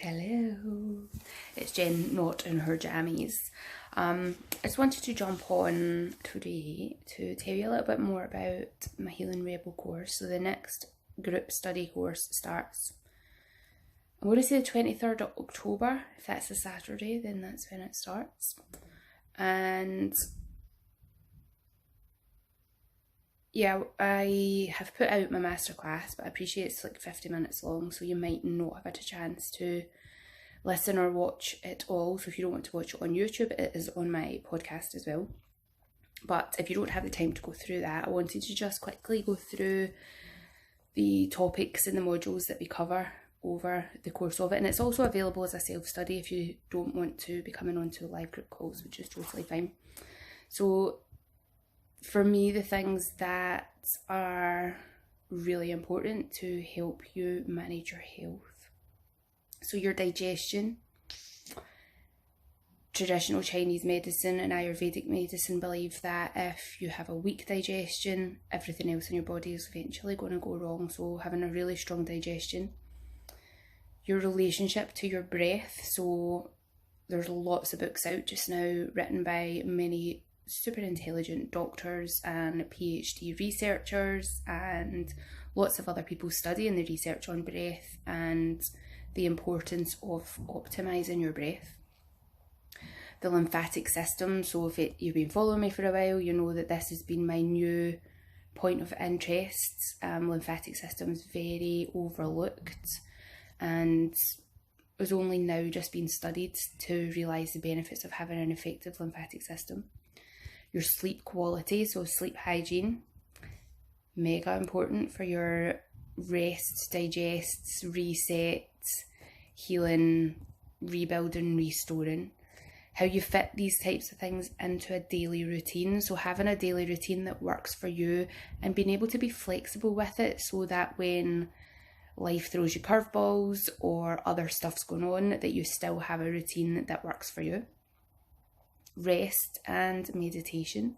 Hello, it's Jen, not in her jammies. I just wanted to jump on today to tell you a little bit more about my Healing Rebel course. So the next group study course starts, I'm going to say the 23rd of October. If that's a Saturday, then that's when it starts. And yeah, I have put out my masterclass, but I appreciate it's like 50 minutes long, so you might not have had a chance to listen or watch it all. So if you don't want to watch it on YouTube, it is on my podcast as well. But if you don't have the time to go through that, I wanted to just quickly go through the topics in the modules that we cover over the course of it. And it's also available as a self-study if you don't want to be coming on to live group calls, which is totally fine. So for me, the things that are really important to help you manage your health. So your digestion. Traditional Chinese medicine and Ayurvedic medicine believe that if you have a weak digestion, everything else in your body is eventually going to go wrong. So having a really strong digestion. Your relationship to your breath. So there's lots of books out just now written by many super intelligent doctors and PhD researchers and lots of other people studying the research on breath and the importance of optimizing your breath. The lymphatic system. So if you've been following me for a while, you know that this has been my new point of interest. Lymphatic system is very overlooked and is only now just being studied to realise the benefits of having an effective lymphatic system. Your sleep quality, so sleep hygiene, mega important for your rest, digest, reset, healing, rebuilding, restoring. How you fit these types of things into a daily routine. So having a daily routine that works for you and being able to be flexible with it so that when life throws you curveballs or other stuff's going on, that you still have a routine that works for you. Rest and meditation.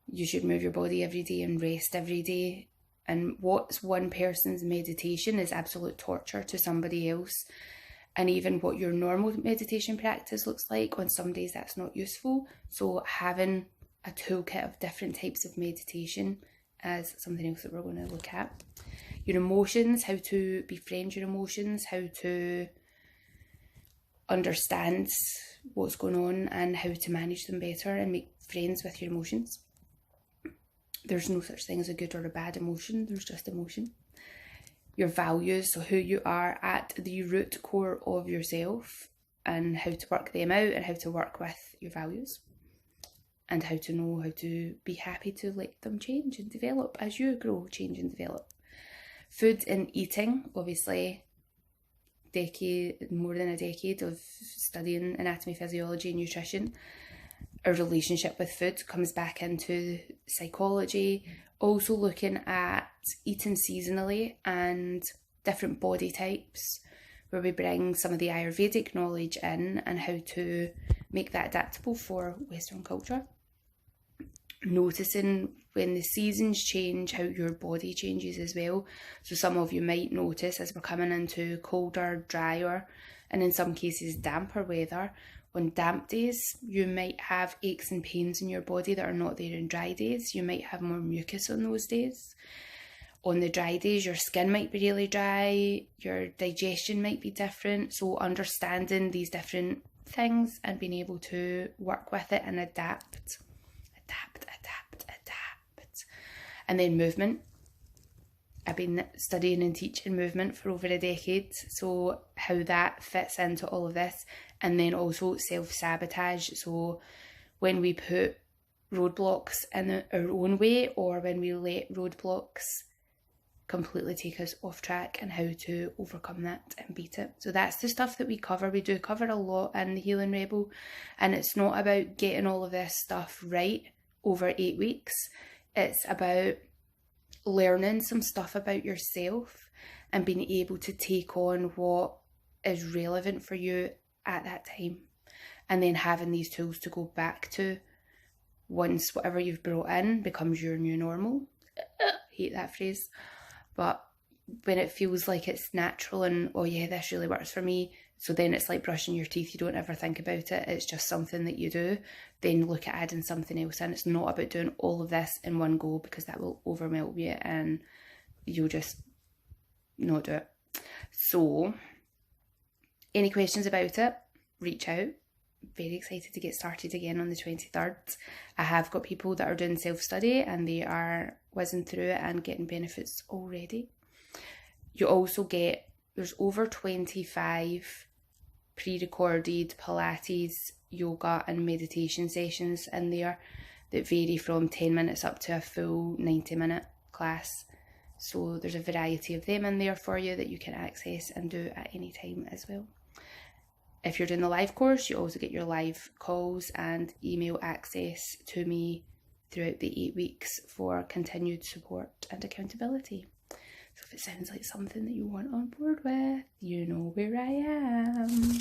You should move your body every day and rest every day. And what's one person's meditation is absolute torture to somebody else. And even what your normal meditation practice looks like, on some days that's not useful. So having a toolkit of different types of meditation is something else that we're going to look at. Your emotions, how to befriend your emotions, how to understand what's going on and how to manage them better and make friends with your emotions. There's no such thing as a good or a bad emotion, there's just emotion. Your values, so who you are at the root core of yourself and how to work them out and how to work with your values and how to know how to be happy to let them change and develop as you grow, change and develop. Food and eating, obviously more than a decade of studying anatomy, physiology and nutrition. Our relationship with food comes back into psychology, also looking at eating seasonally and different body types, where we bring some of the Ayurvedic knowledge in and how to make that adaptable for Western culture. Noticing when the seasons change, how your body changes as well. So some of you might notice as we're coming into colder, drier, and in some cases damper weather, on damp days you might have aches and pains in your body that are not there in dry days. You might have more mucus on those days. On the dry days, your skin might be really dry, your digestion might be different. So understanding these different things and being able to work with it and adapt. And then movement. I've been studying and teaching movement for over a decade, so how that fits into all of this. And then also self-sabotage, so when we put roadblocks in our own way or when we let roadblocks completely take us off track and how to overcome that and beat it. So that's the stuff that we cover. We do cover a lot in the Healing Rebel, and it's not about getting all of this stuff right over 8 weeks. It's about learning some stuff about yourself and being able to take on what is relevant for you at that time, and then having these tools to go back to once whatever you've brought in becomes your new normal. Hate that phrase, but when it feels like it's natural and, oh yeah, this really works for me, so then it's like brushing your teeth, you don't ever think about it, it's just something that you do, then look at adding something else in. It's not about doing all of this in one go, because that will overwhelm you and you'll just not do it. So any questions about it, reach out. Very excited to get started again on the 23rd. I have got people that are doing self-study and they are whizzing through it and getting benefits already. You also get, there's over 25 pre-recorded Pilates, yoga and meditation sessions in there that vary from 10 minutes up to a full 90-minute class. So there's a variety of them in there for you that you can access and do at any time as well. If you're doing the live course, you also get your live calls and email access to me throughout the 8 weeks for continued support and accountability. So if it sounds like something that you want on board with, you know where I am.